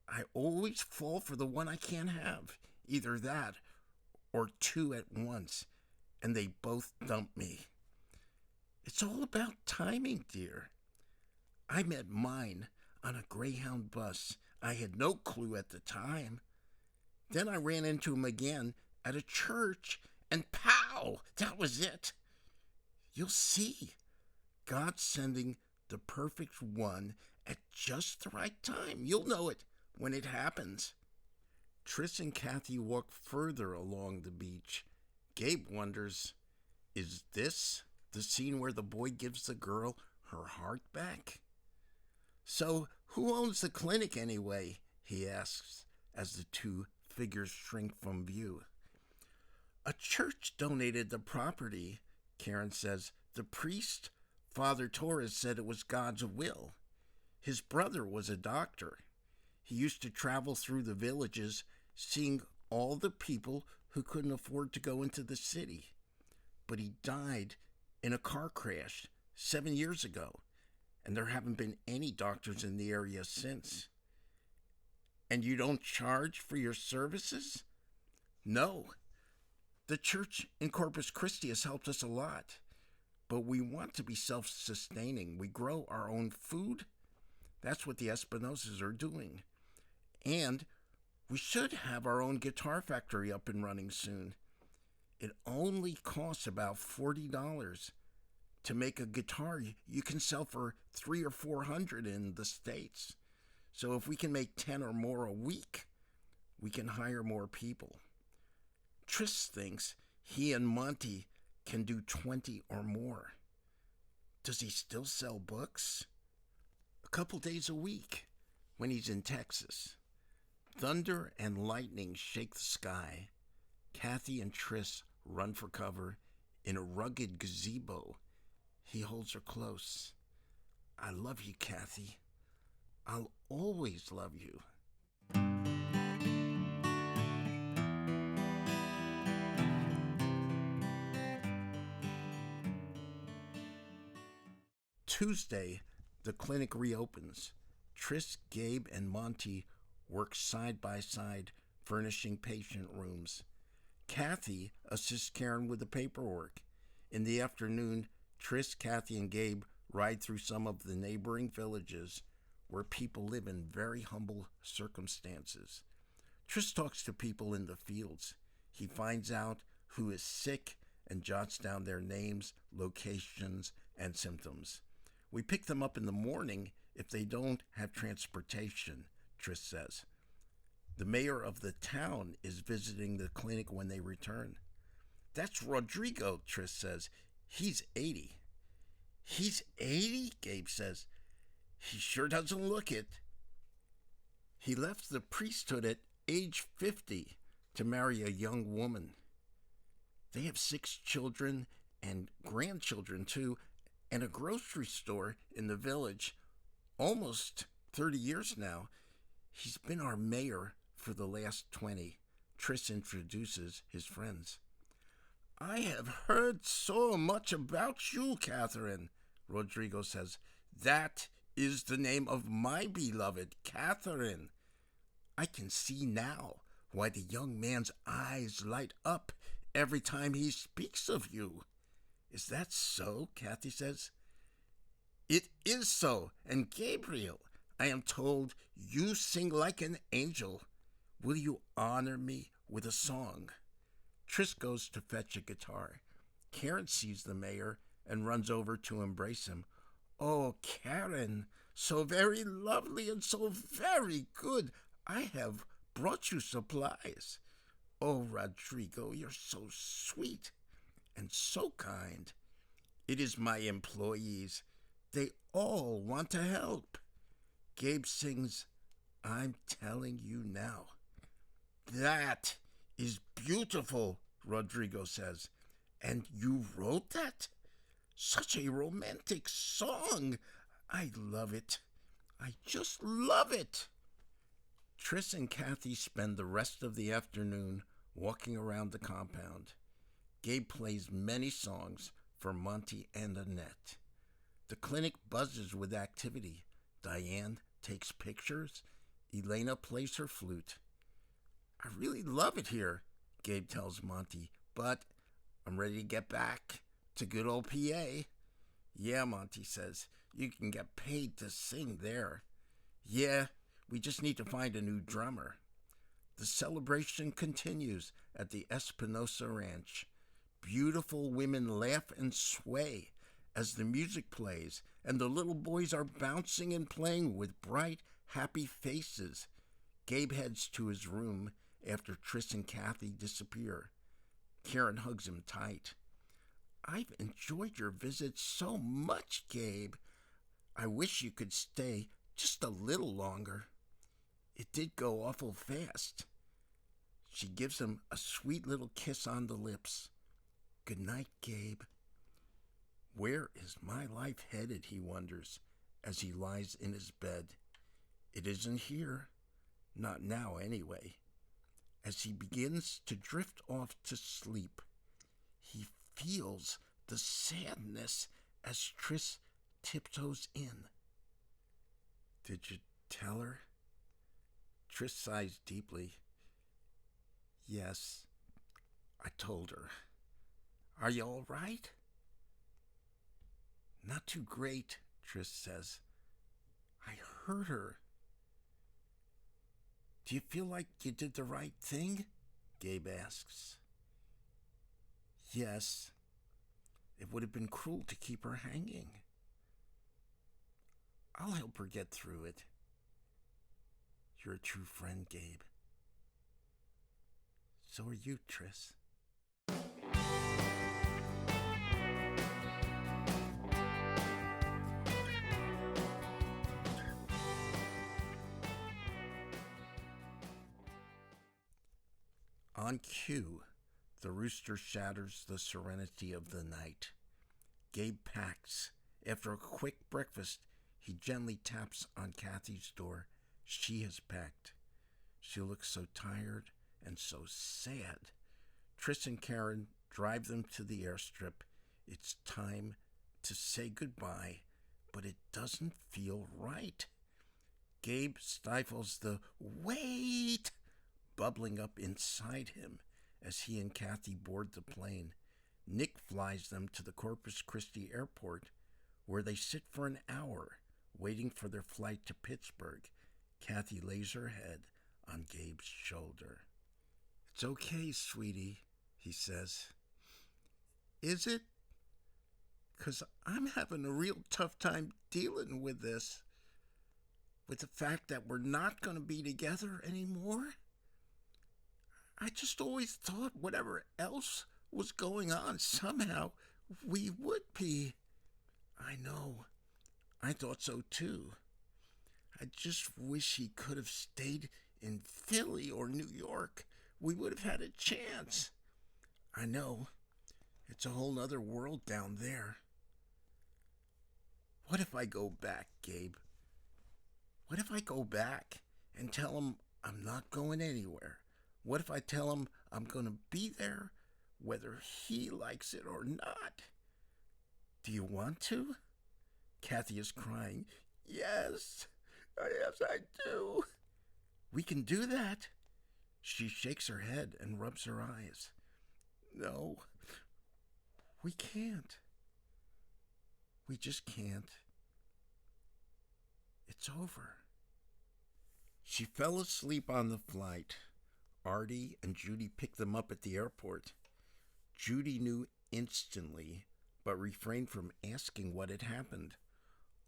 S1: I always fall for the one I can't have. Either that or 2 at once. And they both dump me. It's all about timing, dear. I met mine on a Greyhound bus. I had no clue at the time. Then I ran into him again at a church, and pow! That was it. You'll see. God's sending the perfect one at just the right time. You'll know it when it happens. Tris and Cathy walk further along the beach. Gabe wonders, is this the scene where the boy gives the girl her heart back? So, who owns the clinic anyway? He asks as the 2 figures shrink from view. A church donated the property, Karen says. The priest, Father Torres, said it was God's will. His brother was a doctor. He used to travel through the villages, seeing all the people who couldn't afford to go into the city. But he died in a car crash 7 years ago, and there haven't been any doctors in the area since. And you don't charge for your services? No. The church in Corpus Christi has helped us a lot, but we want to be self-sustaining. We grow our own food. That's what the Espinosas are doing. And we should have our own guitar factory up and running soon. It only costs about $40 to make a guitar you can sell for $300 or $400 in the States. So if we can make 10 or more a week, we can hire more people. Tris thinks he and Monty can do 20 or more. Does he still sell books? A couple days a week when he's in Texas. Thunder and lightning shake the sky. Cathy and Tris run for cover in a rugged gazebo. He holds her close. I love you, Cathy. I'll always love you. Tuesday, the clinic reopens. Tris, Gabe, and Monty work side by side, furnishing patient rooms. Cathy assists Karen with the paperwork. In the afternoon, Tris, Cathy, and Gabe ride through some of the neighboring villages where people live in very humble circumstances. Tris talks to people in the fields. He finds out who is sick and jots down their names, locations, and symptoms. We pick them up in the morning if they don't have transportation, Tris says. The mayor of the town is visiting the clinic when they return. That's Rodrigo, Tris says. He's 80. He's 80? Gabe says. He sure doesn't look it. He left the priesthood at age 50 to marry a young woman. They have 6 children and grandchildren too, and a grocery store in the village. Almost 30 years now. He's been our mayor for the last 20. Tris introduces his friends. I have heard so much about you, Catherine, Rodrigo says. That is the name of my beloved, Catherine. I can see now why the young man's eyes light up every time he speaks of you. Is that so? Cathy says. It is so, and Gabriel, I am told you sing like an angel. Will you honor me with a song? Tris goes to fetch a guitar. Karen sees the mayor and runs over to embrace him. Oh, Karen, so very lovely and so very good. I have brought you supplies. Oh, Rodrigo, you're so sweet and so kind. It is my employees. They all want to help. Gabe sings, I'm telling you now. That is beautiful, Rodrigo says. And you wrote that? Such a romantic song. I love it. I just love it. Tris and Cathy spend the rest of the afternoon walking around the compound. Gabe plays many songs for Monty and Annette. The clinic buzzes with activity. Diane takes pictures. Elena plays her flute. I really love it here, Gabe tells Monty, but I'm ready to get back to good old PA. Yeah, Monty says, you can get paid to sing there. Yeah, we just need to find a new drummer. The celebration continues at the Espinosa Ranch. Beautiful women laugh and sway as the music plays, and the little boys are bouncing and playing with bright, happy faces. Gabe heads to his room after Tris and Cathy disappear. Karen hugs him tight. I've enjoyed your visit so much, Gabe. I wish you could stay just a little longer. It did go awful fast. She gives him a sweet little kiss on the lips. Good night, Gabe. Where is my life headed, he wonders, as he lies in his bed. It isn't here. Not now, anyway. As he begins to drift off to sleep, he feels the sadness as Tris tiptoes in. Did you tell her? Tris sighs deeply. Yes, I told her. Are you all right? Not too great, Tris says. I heard her. Do you feel like you did the right thing? Gabe asks. Yes. It would have been cruel to keep her hanging. I'll help her get through it. You're a true friend, Gabe. So are you, Tris. On cue, the rooster shatters the serenity of the night. Gabe packs. After a quick breakfast, he gently taps on Cathy's door. She has packed. She looks so tired and so sad. Tris and Karen drive them to the airstrip. It's time to say goodbye, but it doesn't feel right. Gabe stifles the wait bubbling up inside him as he and Cathy board the plane. Nick flies them to the Corpus Christi airport, where they sit for an hour, waiting for their flight to Pittsburgh. Cathy lays her head on Gabe's shoulder. It's okay, sweetie, he says. Is it? 'Cause I'm having a real tough time dealing with this. With the fact that we're not going to be together anymore. I just always thought whatever else was going on, somehow we would be. I know. I thought so too. I just wish he could have stayed in Philly or New York. We would have had a chance. I know. It's a whole other world down there. What if I go back, Gabe? What if I go back and tell him I'm not going anywhere? What if I tell him I'm going to be there whether he likes it or not. Do you want to? Cathy is crying. Yes, yes, I do. We can do that. She shakes her head and rubs her eyes. No, we can't. We just can't. It's over. She fell asleep on the flight. Artie and Judy picked them up at the airport. Judy knew instantly, but refrained from asking what had happened.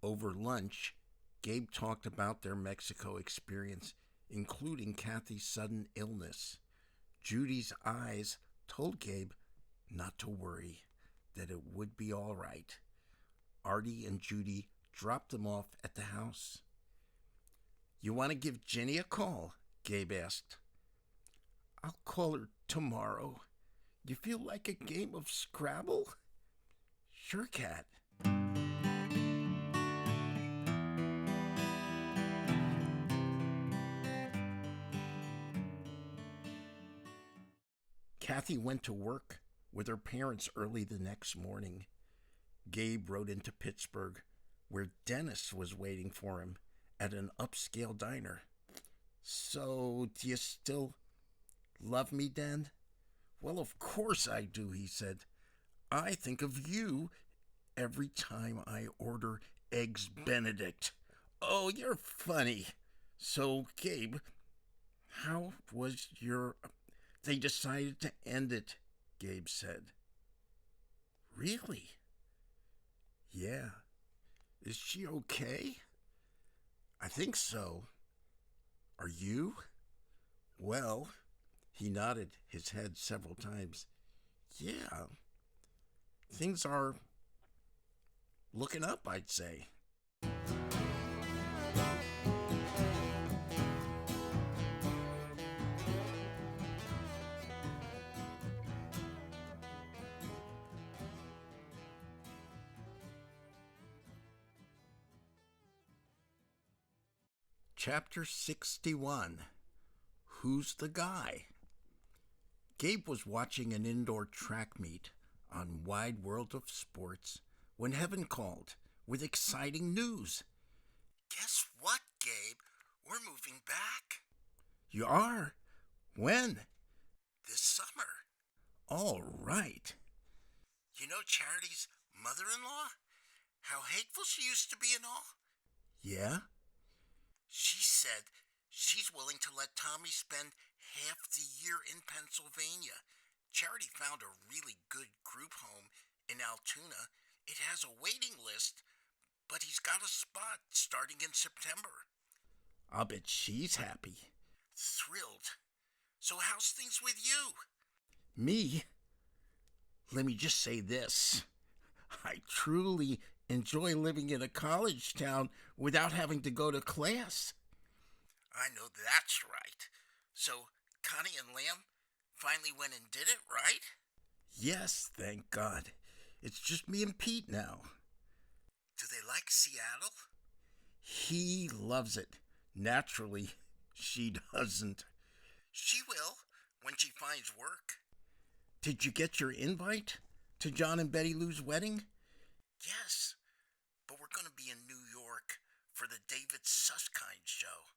S1: Over lunch, Gabe talked about their Mexico experience, including Cathy's sudden illness. Judy's eyes told Gabe not to worry, that it would be all right. Artie and Judy dropped them off at the house. You want to give Jenny a call? Gabe asked. I'll call her tomorrow. You feel like a game of Scrabble? Sure, Cat. Cathy went to work with her parents early the next morning. Gabe rode into Pittsburgh, where Dennis was waiting for him at an upscale diner. So, do you still love me, Den? Well, of course I do, he said. I think of you every time I order Eggs Benedict. Oh, you're funny. So, Gabe, how was your... They decided to end it, Gabe said. Really? Yeah. Is she okay? I think so. Are you? Well, he nodded his head several times. Yeah. Things are looking up, I'd say. Chapter 61. Who's the Guy? Gabe was watching an indoor track meet on Wide World of Sports when Heaven called with exciting news. Guess what, Gabe? We're moving back. You are? When? This summer. All right. You know Charity's mother-in-law? How hateful she used to be and all? Yeah? She said she's willing to let Tommy spend half the year in Pennsylvania. Charity found a really good group home in Altoona. It has a waiting list, but he's got a spot starting in September. I'll bet she's happy. Thrilled. So how's things with you? Me? Let me just say this. I truly enjoy living in a college town without having to go to class. I know that's right. So, Connie and Lamb finally went and did it, right? Yes, thank God. It's just me and Pete now. Do they like Seattle? He loves it. Naturally, she doesn't. She will, when she finds work. Did you get your invite to John and Betty Lou's wedding? Yes, but we're going to be in New York for the David Susskind show.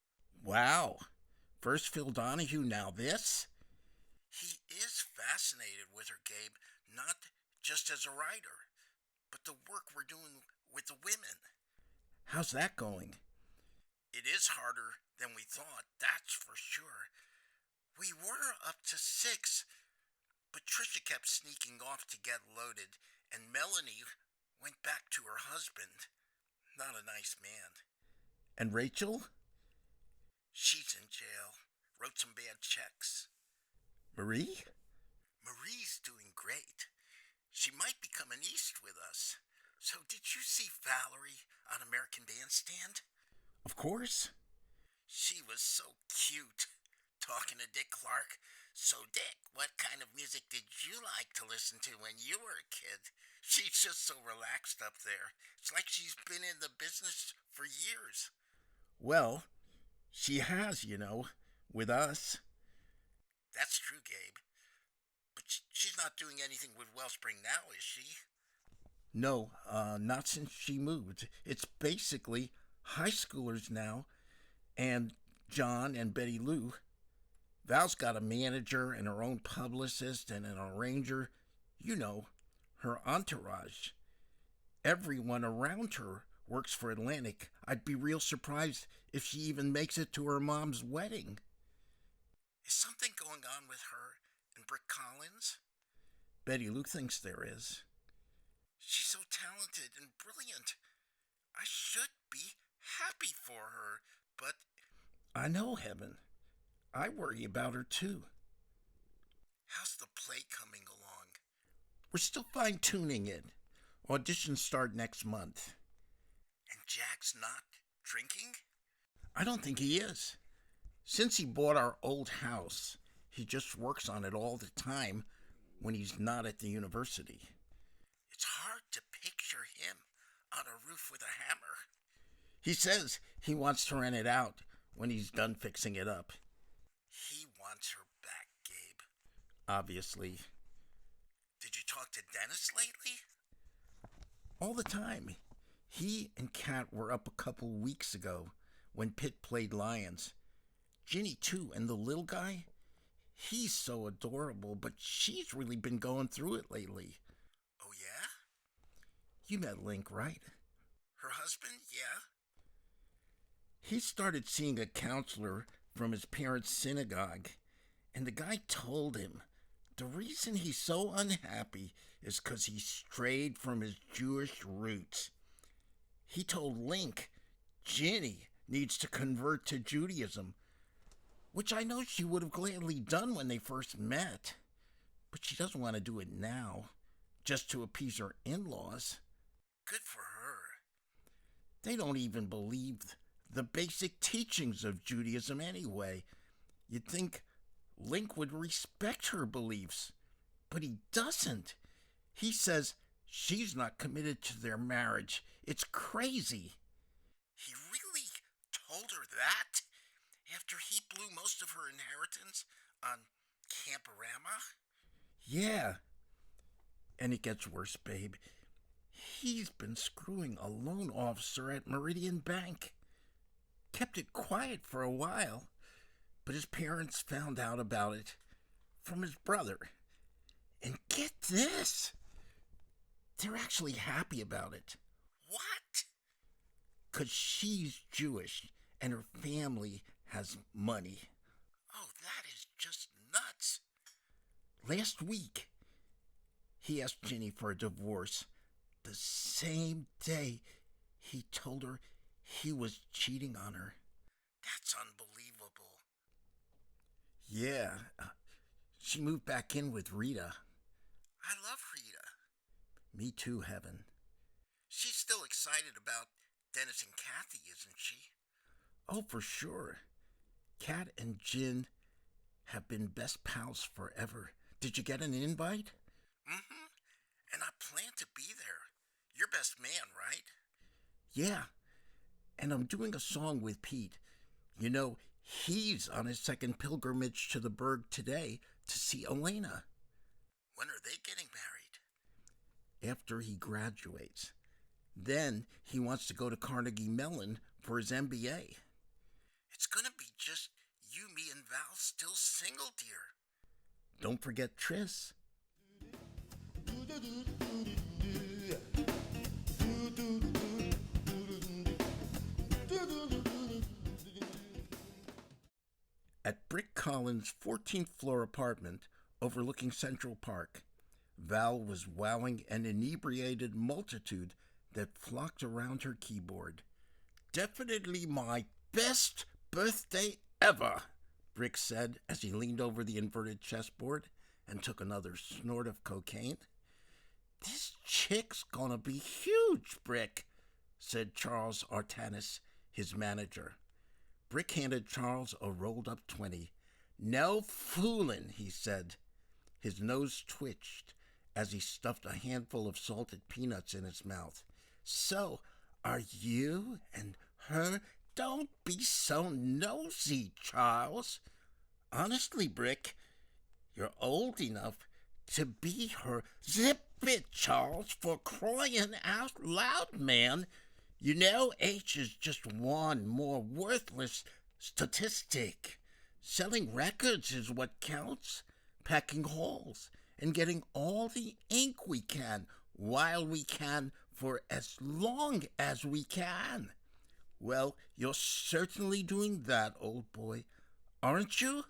S1: Wow. First Phil Donahue, now this? He is fascinated with her, Gabe, not just as a writer, but the work we're doing with the women. How's that going? It is harder than we thought, that's for sure. We were up to 6, but Trisha kept sneaking off to get loaded, and Melanie went back to her husband. Not a nice man. And Rachel? She's in jail. Wrote some bad checks. Marie? Marie's doing great. She might be coming east with us. So did you see Valerie on American Bandstand? Of course. She was so cute, talking to Dick Clark. So, Dick, what kind of music did you like to listen to when you were a kid? She's just so relaxed up there. It's like she's been in the business for years. Well, she has, with us. That's true, Gabe. But she's not doing anything with Wellspring now, is she? No, not since she moved. It's basically high schoolers now, and John and Betty Lou. Val's got a manager and her own publicist and an arranger. You know, her entourage. Everyone around her works for Atlantic. I'd be real surprised if she even makes it to her mom's wedding. Is something going on with her and Brick Collins? Betty Lou thinks there is. She's so talented and brilliant. I should be happy for her, but... I know, Heaven. I worry about her, too. How's the play coming along? We're still fine-tuning it. Auditions start next month. And Jack's not drinking? I don't think he is. Since he bought our old house, he just works on it all the time when he's not at the university. It's hard to picture him on a roof with a hammer. He says he wants to rent it out when he's done fixing it up. He wants her back, Gabe. Obviously. Did you talk to Dennis lately? All the time. He and Kat were up a couple weeks ago when Pitt played Lions. Ginny, too, and the little guy. He's so adorable, but she's really been going through it lately. Oh, yeah? You met Link, right? Her husband, yeah. He started seeing a counselor from his parents' synagogue, and the guy told him the reason he's so unhappy is 'cause he strayed from his Jewish roots. He told Link Ginny needs to convert to Judaism, which I know she would have gladly done when they first met, but she doesn't want to do it now, just to appease her in-laws. Good for her. They don't even believe the basic teachings of Judaism anyway. You'd think Link would respect her beliefs, but he doesn't. He says she's not committed to their marriage. It's crazy. He really told her that? After he blew most of her inheritance on Camporama? Yeah. And it gets worse, babe. He's been screwing a loan officer at Meridian Bank. Kept it quiet for a while, but his parents found out about it from his brother. And get this! They're actually happy about it. What? 'Cause she's Jewish and her family has money. Oh, that is just nuts. Last week, he asked Ginny for a divorce. The same day he told her he was cheating on her. That's unbelievable. Yeah, she moved back in with Rita. I love Rita. Me too, Heaven. She's still excited about Dennis and Cathy, isn't she? Oh, for sure. Kat and Jin have been best pals forever. Did you get an invite? Mm-hmm. And I plan to be there. Your best man, right? Yeah. And I'm doing a song with Pete. You know, he's on his second pilgrimage to the Berg today to see Elena. When are they getting married? After he graduates. Then he wants to go to Carnegie Mellon for his MBA. It's gonna be just you, me, and Val still single, dear. Don't forget Triss. At Brick Collins' 14th floor apartment overlooking Central Park, Val was wowing an inebriated multitude that flocked around her keyboard. Definitely my best birthday ever, Brick said as he leaned over the inverted chessboard and took another snort of cocaine. This chick's gonna be huge, Brick, said Charles Artanis, his manager. Brick handed Charles a rolled-up 20. No foolin', he said. His nose twitched as he stuffed a handful of salted peanuts in his mouth. So, are you and her? Don't be so nosy, Charles. Honestly, Brick, you're old enough to be her. Zip it, Charles, for crying out loud, man. You know, age is just one more worthless statistic. Selling records is what counts. Packing holes and getting all the ink we can while we can for as long as we can. Well, you're certainly doing that, old boy, aren't you?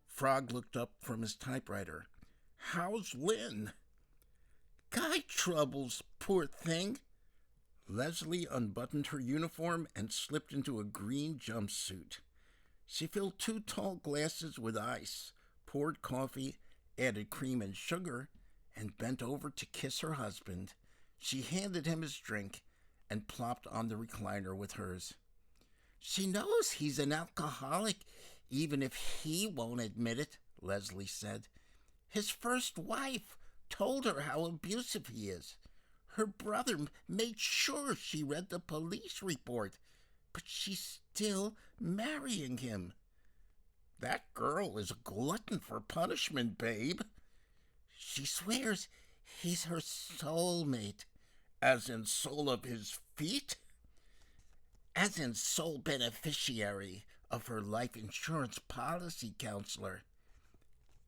S1: Frog looked up from his typewriter. How's Lynn? Guy troubles, poor thing. Leslie unbuttoned her uniform and slipped into a green jumpsuit. She filled 2 tall glasses with ice, poured coffee, added cream and sugar, and bent over to kiss her husband. She handed him his drink and plopped on the recliner with hers. She knows he's an alcoholic, even if he won't admit it, Leslie said. His first wife told her how abusive he is. Her brother made sure she read the police report, but she's still marrying him. That girl is a glutton for punishment, babe. She swears he's her soulmate, as in sole of his feet, as in sole beneficiary of her life insurance policy counselor.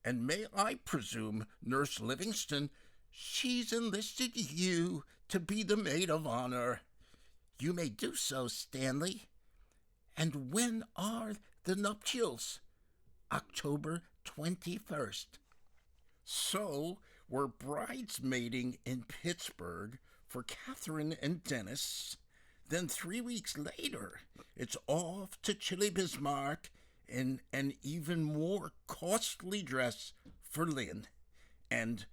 S1: And may I presume, Nurse Livingston, she's enlisted you to be the maid of honor. You may do so, Stanley. And when are the nuptials? October 21st. So we're bridesmaiding in Pittsburgh for Catherine and Dennis. Then 3 weeks later, it's off to Chile Bismarck in an even more costly dress for Lynn. And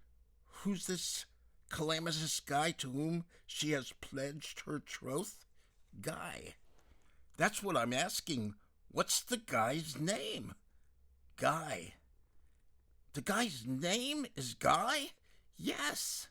S1: who's this calamitous guy to whom she has pledged her troth? Guy. That's what I'm asking. What's the guy's name? Guy. The guy's name is Guy? Yes.